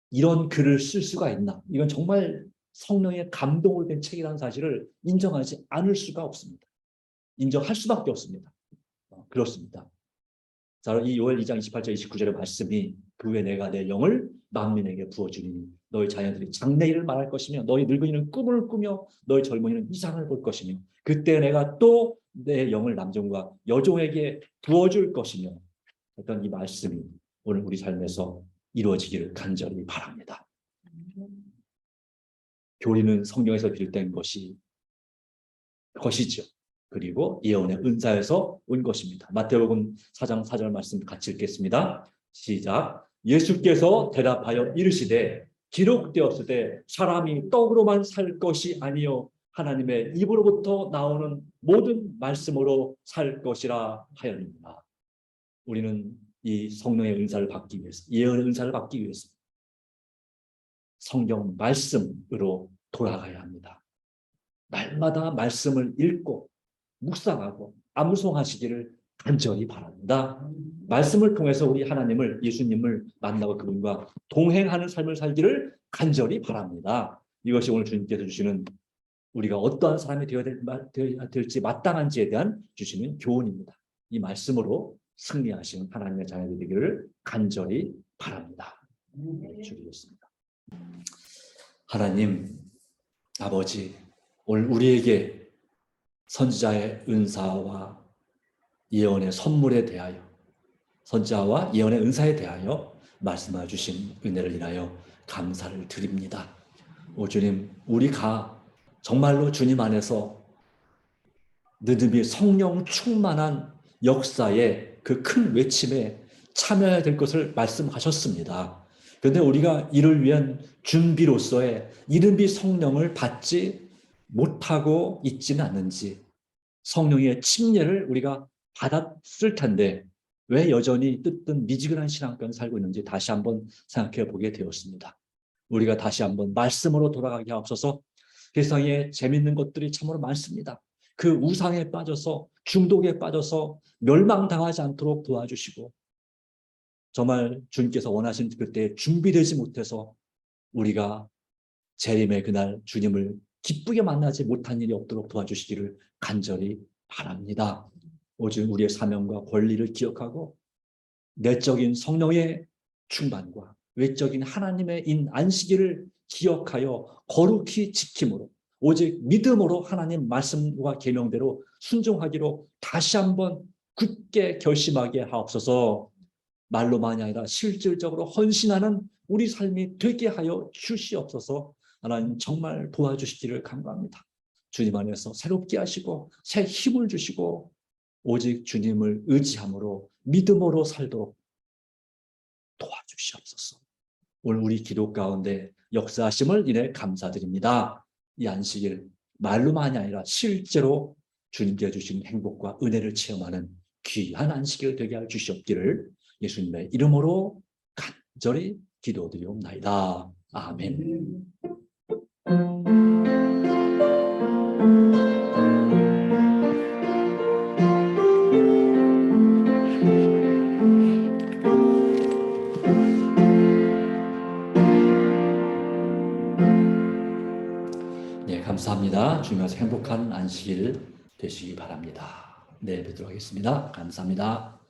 [SPEAKER 1] 이런 글을 쓸 수가 있나? 이건 정말 성령의 감동을 된 책이라는 사실을 인정하지 않을 수가 없습니다. 인정할 수밖에 없습니다. 그렇습니다. 자, 이 요엘 2장 28절 29절의 말씀이 그 후에 내가 내 영을 만민에게 부어주리니 너희 자녀들이 장래일을 말할 것이며 너희 늙은이는 꿈을 꾸며 너희 젊은이는 이상을 볼 것이며 그때 내가 또 내 영을 남종과 여종에게 부어줄 것이며 어떤 이 말씀이 오늘 우리 삶에서 이루어지기를 간절히 바랍니다. 교리는 성경에서 비롯된 것이죠. 그리고 예언의 은사에서 온 것입니다. 마태복음 4장 4절 말씀 같이 읽겠습니다. 시작. 예수께서 대답하여 이르시되 기록되었으되 사람이 떡으로만 살 것이 아니요 하나님의 입으로부터 나오는 모든 말씀으로 살 것이라 하였느니라. 우리는 이 성령의 은사를 받기 위해서, 예언의 은사를 받기 위해서 성경 말씀으로 돌아가야 합니다. 날마다 말씀을 읽고 묵상하고 암송하시기를 간절히 바랍니다. 말씀을 통해서 우리 하나님을, 예수님을 만나고 그분과 동행하는 삶을 살기를 간절히 바랍니다. 이것이 오늘 주님께서 주시는 우리가 어떠한 사람이 되어야 될지 마땅한지에 대한 주시는 교훈입니다. 이 말씀으로 승리하시는 하나님의 자녀들이 되기를 간절히 바랍니다. 주기도했습니다. 하나님 아버지, 오늘 우리에게 선지자의 은사와 예언의 선물에 대하여, 선지자와 예언의 은사에 대하여 말씀해 주신 은혜를 인하여 감사를 드립니다. 오 주님, 우리가 정말로 주님 안에서 느드미 성령 충만한 역사의 그 큰 외침에 참여해야 될 것을 말씀하셨습니다. 그런데 우리가 이를 위한 준비로서의 이른비 성령을 받지 못하고 있지는 않는지, 성령의 침례를 우리가 받았을 텐데 왜 여전히 뜨뜻 미지근한 신앙관을 살고 있는지 다시 한번 생각해 보게 되었습니다. 우리가 다시 한번 말씀으로 돌아가게 하옵소서. 세상에 재밌는 것들이 참으로 많습니다. 그 우상에 빠져서, 중독에 빠져서 멸망당하지 않도록 도와주시고, 정말 주님께서 원하신 그때 준비되지 못해서 우리가 재림의 그날 주님을 기쁘게 만나지 못한 일이 없도록 도와주시기를 간절히 바랍니다. 오직 우리의 사명과 권리를 기억하고 내적인 성령의 충만과 외적인 하나님의 안식일을 기억하여 거룩히 지킴으로, 오직 믿음으로 하나님 말씀과 계명대로 순종하기로 다시 한번 굳게 결심하게 하옵소서. 말로만이 아니라 실질적으로 헌신하는 우리 삶이 되게 하여 주시옵소서. 하나님 정말 도와주시기를 간구합니다. 주님 안에서 새롭게 하시고 새 힘을 주시고 오직 주님을 의지함으로 믿음으로 살도록 도와주시옵소서. 오늘 우리 기도 가운데 역사하심을 인해 감사드립니다. 이 안식일 말로만이 아니라 실제로 주님께 주신 행복과 은혜를 체험하는 귀한 안식일 되게 하여 주시옵기를 예수님의 이름으로 간절히 기도드리옵나이다. 아멘. 네, 감사합니다. 주님께서 행복한 안식일 되시기 바랍니다. 내일 뵙도록 하겠습니다. 감사합니다.